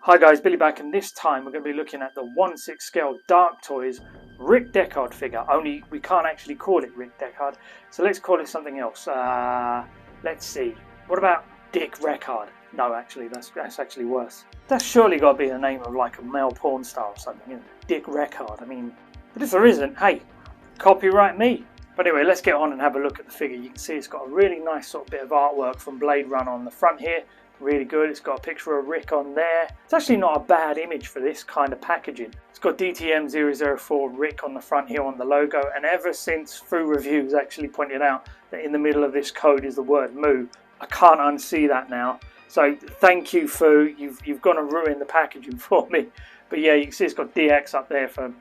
Hi guys, Billy back, and this time we're going to be looking at the 1/6 scale Dark Toys Rick Deckard figure. Only we can't actually call it Rick Deckard, so let's call it something else. Let's see. What about Dick Reckard? No, actually, that's actually worse. That's surely got to be the name of like a male porn star or something, isn't it? Dick Reckard. I mean, but if there isn't, hey, copyright me. But anyway, let's get on and have a look at the figure. You can see it's got a really nice sort of bit of artwork from Blade Runner on the front here. Really good. It's got a picture of Rick on there. It's actually not a bad image for this kind of packaging. It's got DTM004 Rick on the front here on the logo, and ever since Foo Reviews actually pointed out that in the middle of this code is the word Moo, I can't unsee that now. So thank you, Foo. You've gone and ruined the packaging for me. But yeah, you can see it's got DX up there for,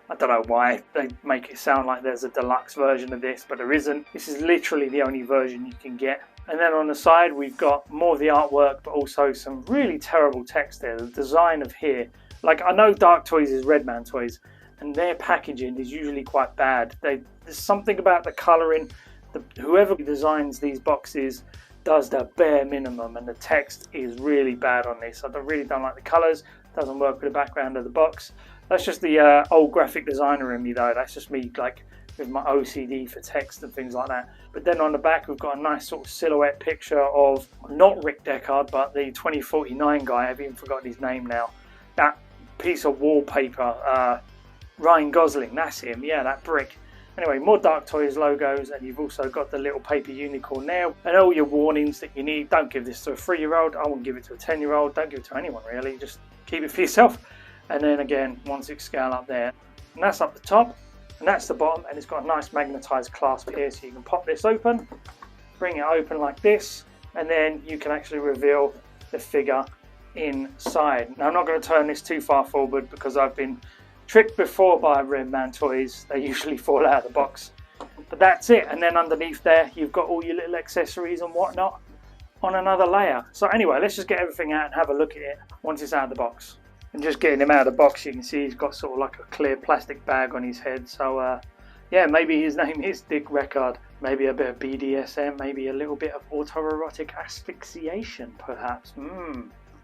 I don't know why they make it sound like there's a deluxe version of this, but there isn't. This is literally the only version you can get. And then on the side we've got more of the artwork, but also some really terrible text there. The design of here, like I know Dark Toys is Redman Toys, and their packaging is usually quite bad. There's something about the colouring. Whoever designs these boxes does the bare minimum, and the text is really bad on this. I really don't like the colours. Doesn't work with the background of the box. That's just the old graphic designer in me though. That's just me like with my OCD for text and things like that. But then on the back we've got a nice sort of silhouette picture of not Rick Deckard but the 2049 guy. I've even forgotten his name now. That piece of wallpaper, Ryan Gosling, that's him, yeah, that brick. Anyway, more Dark Toys logos, and you've also got the little paper unicorn there and all your warnings that you need. Don't give this to a 3-year-old, I won't give it to a 10-year-old, don't give it to anyone really, just keep it for yourself. And then again, 1/6 scale up there, and that's up the top. And that's the bottom, and it's got a nice magnetized clasp here, so you can pop this open, bring it open like this, and then you can actually reveal the figure inside. Now I'm not going to turn this too far forward because I've been tricked before by Redman Toys. They usually fall out of the box. But that's it, and then underneath there you've got all your little accessories and whatnot on another layer. So anyway, let's just get everything out and have a look at it once it's out of the box. And just getting him out of the box, you can see he's got sort of like a clear plastic bag on his head. So yeah, maybe his name is Dick Reckard. Maybe a bit of BDSM, maybe a little bit of autoerotic asphyxiation perhaps.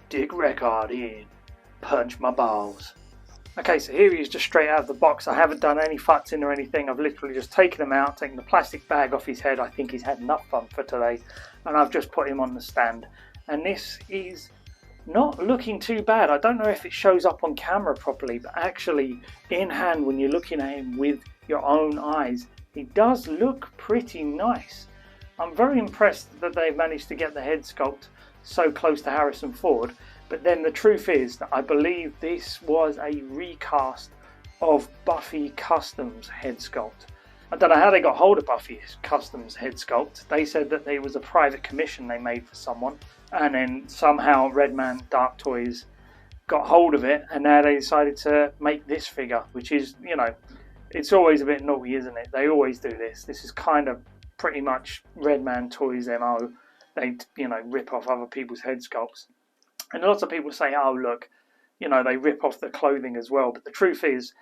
Dick Reckard in. Punch my balls. Okay, so here he is just straight out of the box. I haven't done any futzing or anything. I've literally just taken him out, taken the plastic bag off his head. I think he's had enough fun for today. And I've just put him on the stand. And this is not looking too bad. I don't know if it shows up on camera properly, but actually in hand when you're looking at him with your own eyes, he does look pretty nice. I'm very impressed that they've managed to get the head sculpt so close to Harrison Ford, but then the truth is that I believe this was a recast of Buffy Customs head sculpt. I don't know how they got hold of Buffy Customs head sculpt. They said that it was a private commission they made for someone, and then somehow Redman Dark Toys got hold of it, and now they decided to make this figure, which is, you know, it's always a bit naughty, isn't it? They always do this. This is kind of pretty much Redman Toys' MO. They, you know, rip off other people's head sculpts. And lots of people say, oh, look, you know, they rip off the clothing as well. But the truth is,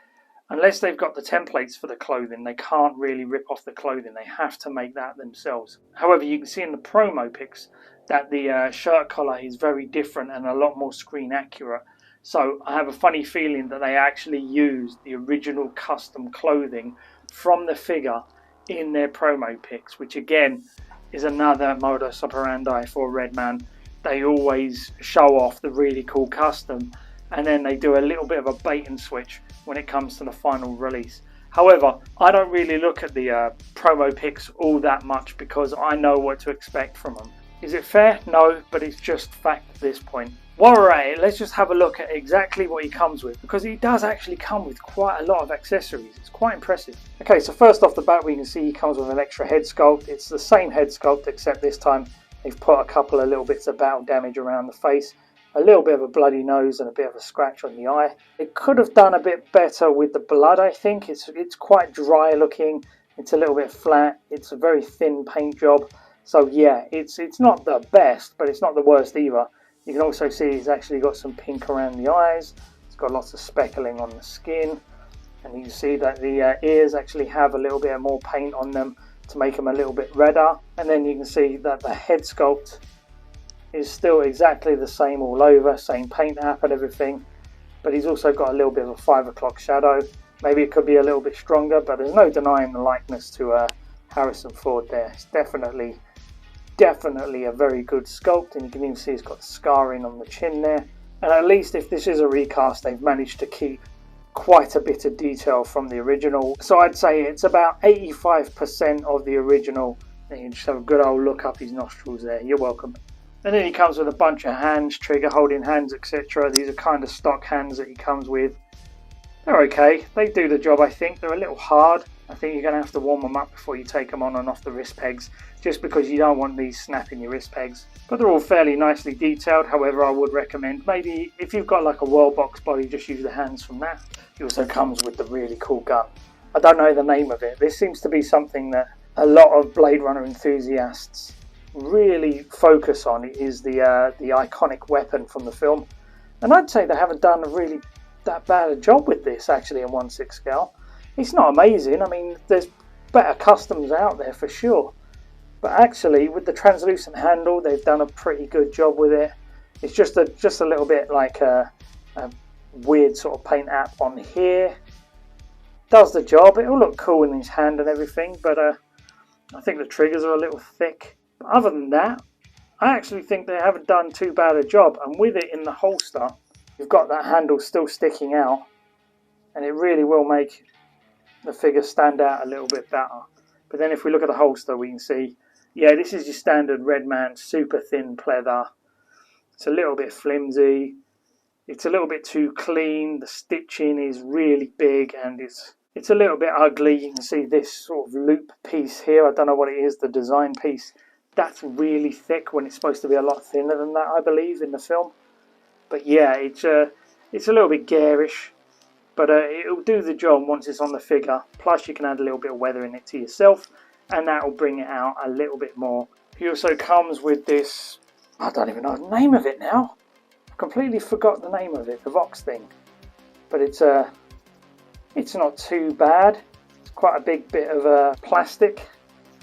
unless they've got the templates for the clothing, they can't really rip off the clothing. They have to make that themselves. However, you can see in the promo pics that the shirt collar is very different and a lot more screen accurate. So I have a funny feeling that they actually used the original custom clothing from the figure in their promo pics, which again is another modus operandi for Redman. They always show off the really cool custom, and then they do a little bit of a bait and switch when it comes to the final release. However, I don't really look at the promo pics all that much because I know what to expect from them. Is it fair? No, but it's just fact at this point. While we're at it, let's just have a look at exactly what he comes with, because he does actually come with quite a lot of accessories. It's quite impressive. Okay, so first off the bat we can see he comes with an extra head sculpt. It's the same head sculpt except this time they've put a couple of little bits of battle damage around the face, a little bit of a bloody nose and a bit of a scratch on the eye. It could have done a bit better with the blood, I think. It's quite dry looking, it's a little bit flat, it's a very thin paint job. So yeah, it's not the best, but it's not the worst either. You can also see he's actually got some pink around the eyes. It's got lots of speckling on the skin. And you can see that the ears actually have a little bit more paint on them to make them a little bit redder. And then you can see that the head sculpt is still exactly the same all over, same paint app and everything, but he's also got a little bit of a 5 o'clock shadow. Maybe it could be a little bit stronger, but there's no denying the likeness to Harrison Ford there. It's definitely a very good sculpt, and you can even see he's got scarring on the chin there. And at least if this is a recast, they've managed to keep quite a bit of detail from the original. So I'd say it's about 85% of the original. And you can just have a good old look up his nostrils there. You're welcome. And then he comes with a bunch of hands, trigger holding hands, etc. These are kind of stock hands that he comes with. They're okay. They do the job, I think. They're a little hard. I think you're going to have to warm them up before you take them on and off the wrist pegs, just because you don't want these snapping your wrist pegs. But they're all fairly nicely detailed. However, I would recommend maybe if you've got like a world box body, just use the hands from that. It also comes with the really cool gun. I don't know the name of it. This seems to be something that a lot of Blade Runner enthusiasts really focus on. It is the iconic weapon from the film. And I'd say they haven't done a really that bad a job with this actually in 1/6 scale. It's not amazing. I mean, there's better customs out there for sure. But actually, with the translucent handle, they've done a pretty good job with it. It's just a little bit like a weird sort of paint app on here. Does the job. It'll look cool in his hand and everything, but I think the triggers are a little thick. But other than that, I actually think they haven't done too bad a job. And with it in the holster, you've got that handle still sticking out, and it really will make the figure stand out a little bit better. But then if we look at the holster, we can see, yeah, this is your standard Redman super thin pleather. It's a little bit flimsy. It's a little bit too clean. The stitching is really big, and it's a little bit ugly. You can see this sort of loop piece here. I don't know what it is, the design piece. That's really thick when it's supposed to be a lot thinner than that, I believe, in the film. But yeah, it's a little bit garish. But it'll do the job once it's on the figure. Plus you can add a little bit of weather in it to yourself, and that will bring it out a little bit more. He also comes with this, I don't even know the name of it now. I completely forgot the name of it, the Vox thing. But it's not too bad. It's quite a big bit of plastic.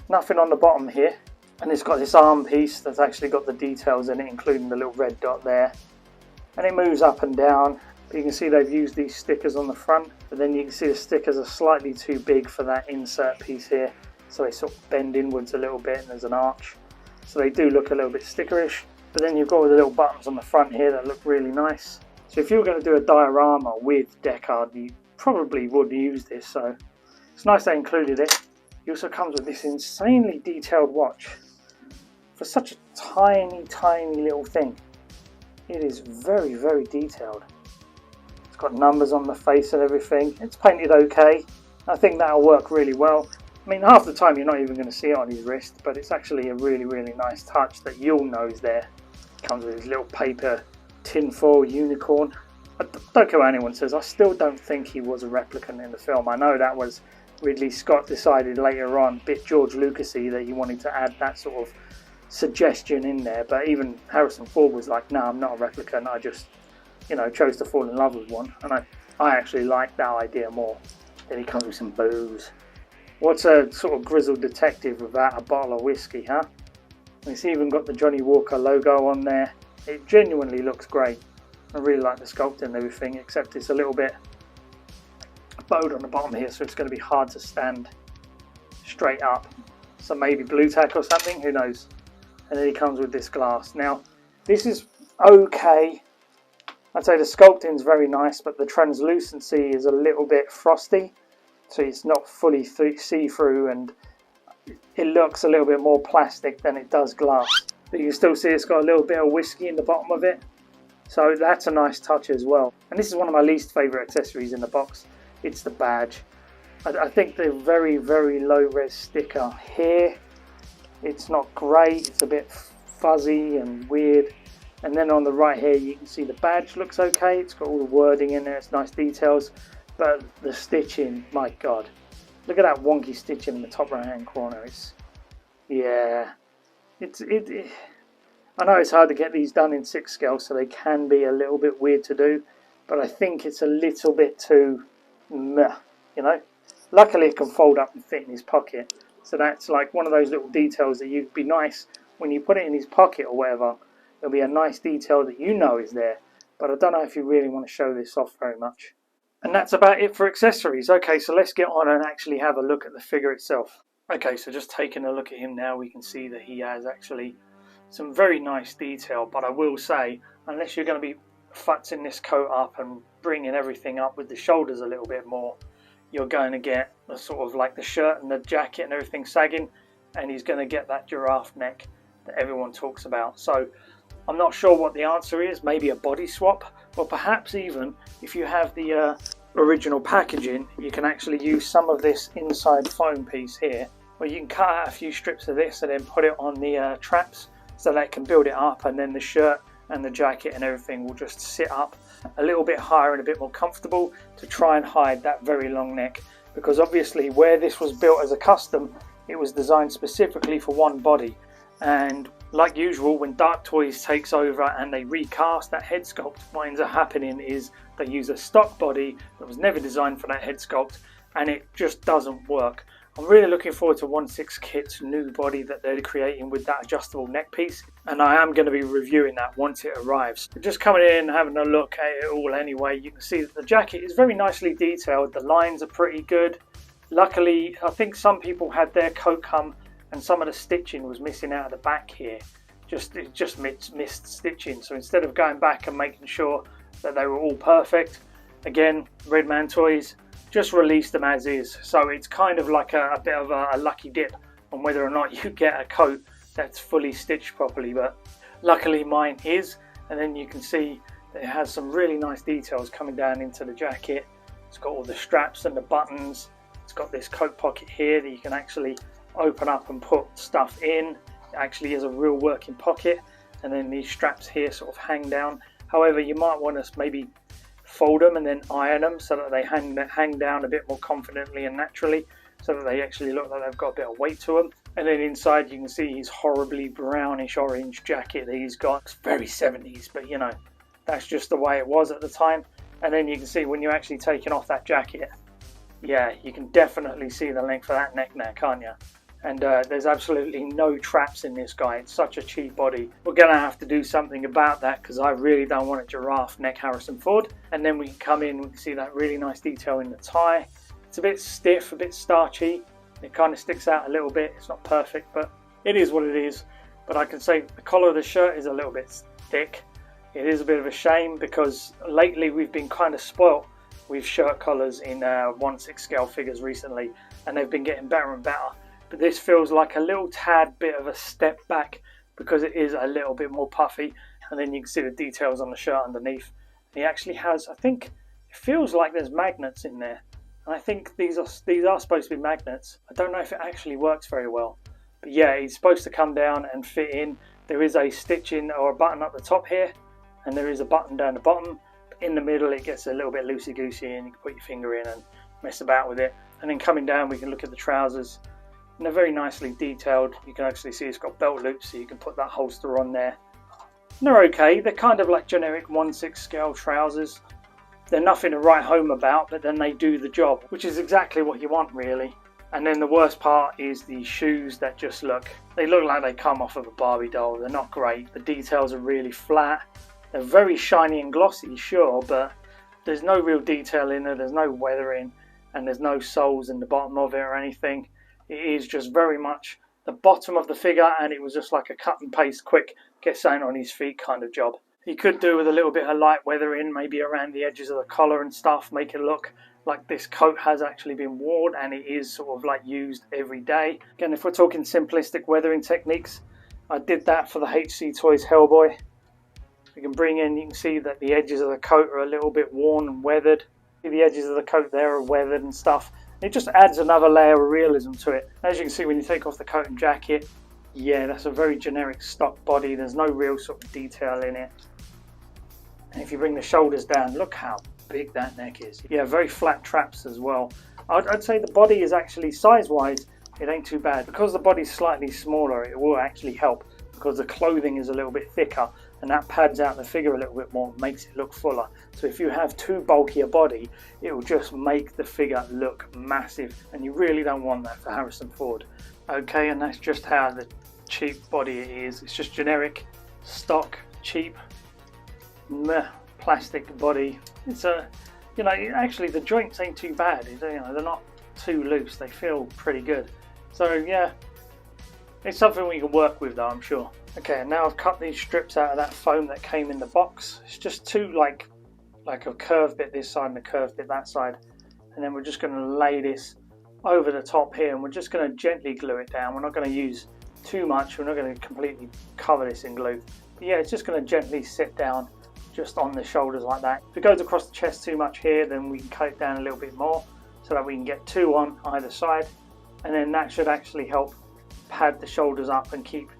Nothing on the bottom here. And it's got this arm piece that's actually got the details in it, including the little red dot there. And it moves up and down. But you can see they've used these stickers on the front, but then you can see the stickers are slightly too big for that insert piece here, so they sort of bend inwards a little bit and there's an arch, so they do look a little bit stickerish. But then you've got all the little buttons on the front here that look really nice. So if you were going to do a diorama with Deckard, you probably would use this, so it's nice they included it. He also comes with this insanely detailed watch for such a tiny little thing. It is very, very detailed. Got numbers on the face and everything. It's painted okay. I think that'll work really well. I mean, half the time you're not even going to see it on his wrist, but it's actually a really, really nice touch that you'll know is there. Comes with his little paper tinfoil unicorn. I don't care what anyone says, I still don't think he was a replicant in the film. I know that was Ridley Scott decided later on, bit George Lucas-y, that he wanted to add that sort of suggestion in there, but even Harrison Ford was like, no, I'm not a replicant, I just, you know, chose to fall in love with one, and I actually like that idea more. Then he comes with some booze. What's a sort of grizzled detective without a bottle of whiskey, huh? And it's even got the Johnny Walker logo on there. It genuinely looks great. I really like the sculpting and everything, except it's a little bit bowed on the bottom here, so it's going to be hard to stand straight up. So maybe blue tack or something, who knows. And then he comes with this glass. Now, this is okay. I'd say the sculpting's very nice, but the translucency is a little bit frosty, so it's not fully see-through, and it looks a little bit more plastic than it does glass. But you can still see it's got a little bit of whiskey in the bottom of it, so that's a nice touch as well. And this is one of my least favourite accessories in the box. It's the badge. I think the very, very low-res sticker here, it's not great. It's a bit fuzzy and weird. And then on the right here you can see the badge looks okay. It's got all the wording in there, it's nice details. But the stitching, my god. Look at that wonky stitching in the top right hand corner. Yeah. I know it's hard to get these done in 6 scale, so they can be a little bit weird to do. But I think it's a little bit too meh, you know. Luckily it can fold up and fit in his pocket. So that's like one of those little details that you'd be nice when you put it in his pocket or whatever. There'll be a nice detail that you know is there, but I don't know if you really want to show this off very much. And that's about it for accessories. Okay, so let's get on and actually have a look at the figure itself. Okay, so just taking a look at him now, we can see that he has actually some very nice detail, but I will say, unless you're going to be futzing this coat up and bringing everything up with the shoulders a little bit more, you're going to get the sort of like the shirt and the jacket and everything sagging, and he's going to get that giraffe neck that everyone talks about. So I'm not sure what the answer is. Maybe a body swap, or perhaps even if you have the original packaging, you can actually use some of this inside foam piece here, where you can cut out a few strips of this and then put it on the traps so that it can build it up, and then the shirt and the jacket and everything will just sit up a little bit higher and a bit more comfortable to try and hide that very long neck. Because obviously where this was built as a custom, it was designed specifically for one body, and like usual, when Dark Toys takes over and they recast that head sculpt, what ends up happening is they use a stock body that was never designed for that head sculpt, and it just doesn't work. I'm really looking forward to 1/6 Kit's new body that they're creating with that adjustable neck piece, and I am going to be reviewing that once it arrives. Just coming in and having a look at it all anyway, you can see that the jacket is very nicely detailed. The lines are pretty good. Luckily, I think some people had their coat come and some of the stitching was missing out of the back here. It just missed stitching. So instead of going back and making sure that they were all perfect, again, Redman Toys just released them as is. So it's kind of like a bit of a lucky dip on whether or not you get a coat that's fully stitched properly. But luckily mine is. And then you can see that it has some really nice details coming down into the jacket. It's got all the straps and the buttons. It's got this coat pocket here that you can actually open up and put stuff in. It actually is a real working pocket, and then these straps here sort of hang down. However, you might want to maybe fold them and then iron them so that they hang down a bit more confidently and naturally, so that they actually look like they've got a bit of weight to them. And then inside you can see his horribly brownish orange jacket that he's got. It's very 70s, but you know, that's just the way it was at the time. And then you can see when you're actually taking off that jacket, yeah, you can definitely see the length of that neck now, can't you? And there's absolutely no traps in this guy. It's such a cheap body. We're going to have to do something about that, because I really don't want a giraffe neck Harrison Ford. And then we can come in, we can see that really nice detail in the tie. It's a bit stiff, a bit starchy. It kind of sticks out a little bit. It's not perfect, but it is what it is. But I can say the collar of the shirt is a little bit thick. It is a bit of a shame, because lately we've been kind of spoilt with shirt collars in 1/6 scale figures recently, and they've been getting better and better. But this feels like a little tad bit of a step back, because it is a little bit more puffy. And then you can see the details on the shirt underneath. He actually has, I think, it feels like there's magnets in there. And I think these are supposed to be magnets. I don't know if it actually works very well. But yeah, it's supposed to come down and fit in. There is a stitching or a button up the top here, and there is a button down the bottom. But in the middle it gets a little bit loosey-goosey, and you can put your finger in and mess about with it. And then coming down we can look at the trousers. And they're very nicely detailed. You can actually see it's got belt loops, so you can put that holster on there. And they're okay. They're kind of like generic 1/6 scale trousers. They're nothing to write home about, but then they do the job, which is exactly what you want, really. And then the worst part is the shoes that just look like they come off of a Barbie doll. They're not great. The details are really flat. They're very shiny and glossy, sure, but there's no real detail in there. There's no weathering, and there's no soles in the bottom of it or anything. It is just very much the bottom of the figure, and it was just like a cut and paste, quick, get something on his feet kind of job. You could do with a little bit of light weathering, maybe around the edges of the collar and stuff, make it look like this coat has actually been worn and it is sort of like used every day. Again, if we're talking simplistic weathering techniques, I did that for the HC Toys Hellboy. You can bring in, you can see that the edges of the coat are a little bit worn and weathered. See the edges of the coat there are weathered and stuff. It just adds another layer of realism to it. As you can see when you take off the coat and jacket, yeah, that's a very generic stock body. There's no real sort of detail in it. And if you bring the shoulders down, look how big that neck is. Yeah, very flat traps as well. I'd say the body is actually, size-wise, it ain't too bad. Because the body's slightly smaller, it will actually help, because the clothing is a little bit thicker, and that pads out the figure a little bit more, makes it look fuller. So if you have too bulky a body, it will just make the figure look massive, and you really don't want that for Harrison Ford. Okay, and that's just how the cheap body it is. It's just generic stock cheap plastic body. It's a, you know, actually the joints ain't too bad. You know, they're not too loose. They feel pretty good. So yeah, it's something we can work with though, I'm sure. Okay, now I've cut these strips out of that foam that came in the box. It's just two like a curved bit this side and a curved bit that side, and then we're just going to lay this over the top here, and we're just going to gently glue it down. We're not going to use too much. We're not going to completely cover this in glue. But yeah, it's just going to gently sit down just on the shoulders like that. If it goes across the chest too much here, then we can cut it down a little bit more so that we can get two on either side, and then that should actually help pad the shoulders up and keep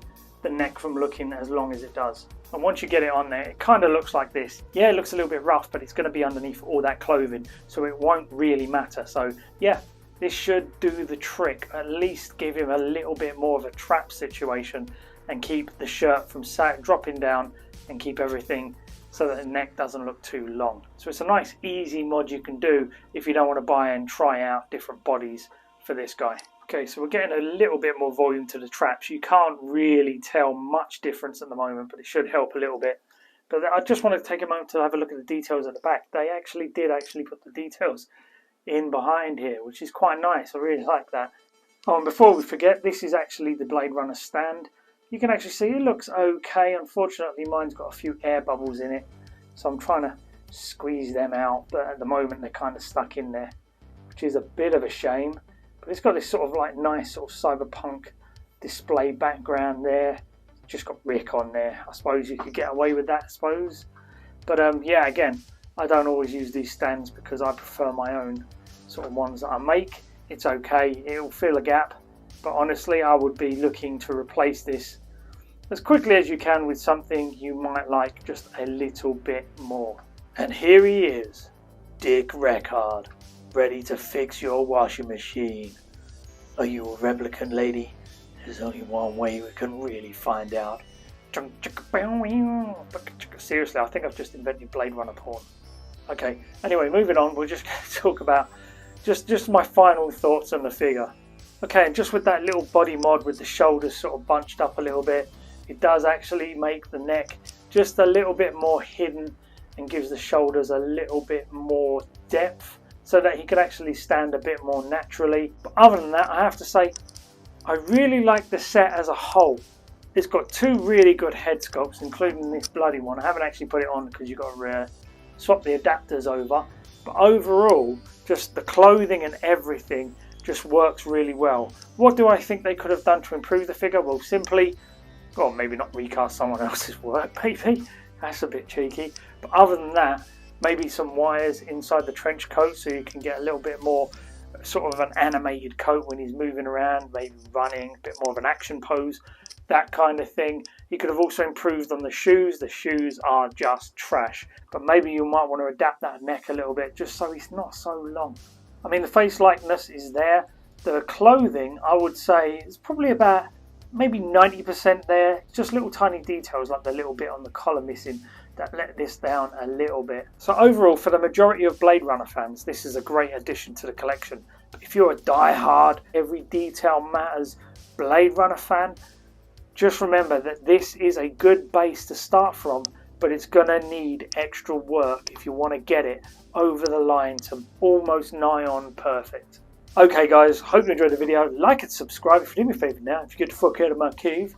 the neck from looking as long as it does. And once you get it on there, it kind of looks like this. Yeah, it looks a little bit rough, but it's going to be underneath all that clothing, so it won't really matter. So yeah, this should do the trick. At least give him a little bit more of a trap situation and keep the shirt from dropping down and keep everything so that the neck doesn't look too long. So it's a nice easy mod you can do if you don't want to buy and try out different bodies for this guy. Okay, so we're getting a little bit more volume to the traps. You can't really tell much difference at the moment, but it should help a little bit. But I just wanted to take a moment to have a look at the details at the back. They did put the details in behind here, which is quite nice. I really like that. Oh, and before we forget, this is actually the Blade Runner stand. You can actually see it looks okay. Unfortunately, mine's got a few air bubbles in it, so I'm trying to squeeze them out, but at the moment they're kind of stuck in there, which is a bit of a shame. But it's got this sort of like nice sort of cyberpunk display background there. Just got Rick on there. I suppose you could get away with that, I suppose. But yeah, again, I don't always use these stands because I prefer my own sort of ones that I make. It's okay, it'll fill a gap, but honestly I would be looking to replace this as quickly as you can with something you might like just a little bit more. And here he is, Deckard, ready to fix your washing machine. Are you a replicant, lady? There's only one way we can really find out. Seriously, I think I've just invented Blade Runner porn. Okay, anyway, moving on, we're just going to talk about just my final thoughts on the figure. Okay, and just with that little body mod with the shoulders sort of bunched up a little bit, it does actually make the neck just a little bit more hidden and gives the shoulders a little bit more depth so that he could actually stand a bit more naturally. But other than that, I have to say, I really like the set as a whole. It's got two really good head sculpts, including this bloody one. I haven't actually put it on because you've got to swap the adapters over. But overall, just the clothing and everything just works really well. What do I think they could have done to improve the figure? Well, simply, well, maybe not recast someone else's work, maybe. That's a bit cheeky. But other than that, maybe some wires inside the trench coat so you can get a little bit more sort of an animated coat when he's moving around, maybe running, a bit more of an action pose, that kind of thing. You could have also improved on the shoes. The shoes are just trash, but maybe you might want to adapt that neck a little bit just so he's not so long. I mean, the face likeness is there. The clothing, I would say, is probably about maybe 90% there. Just little tiny details like the little bit on the collar missing that let this down a little bit. So overall, for the majority of Blade Runner fans, this is a great addition to the collection. But if you're a die-hard, every detail matters Blade Runner fan, just remember that this is a good base to start from, but it's gonna need extra work if you want to get it over the line to almost nigh on perfect. Okay guys, hope you enjoyed the video. Like and subscribe if you do me a favour now. If you get the fuck out of my cave.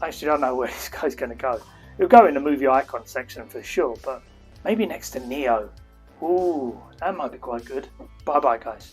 I actually don't know where this guy's gonna go. He'll go in the movie icon section for sure, but maybe next to Neo. Ooh, that might be quite good. Bye bye guys.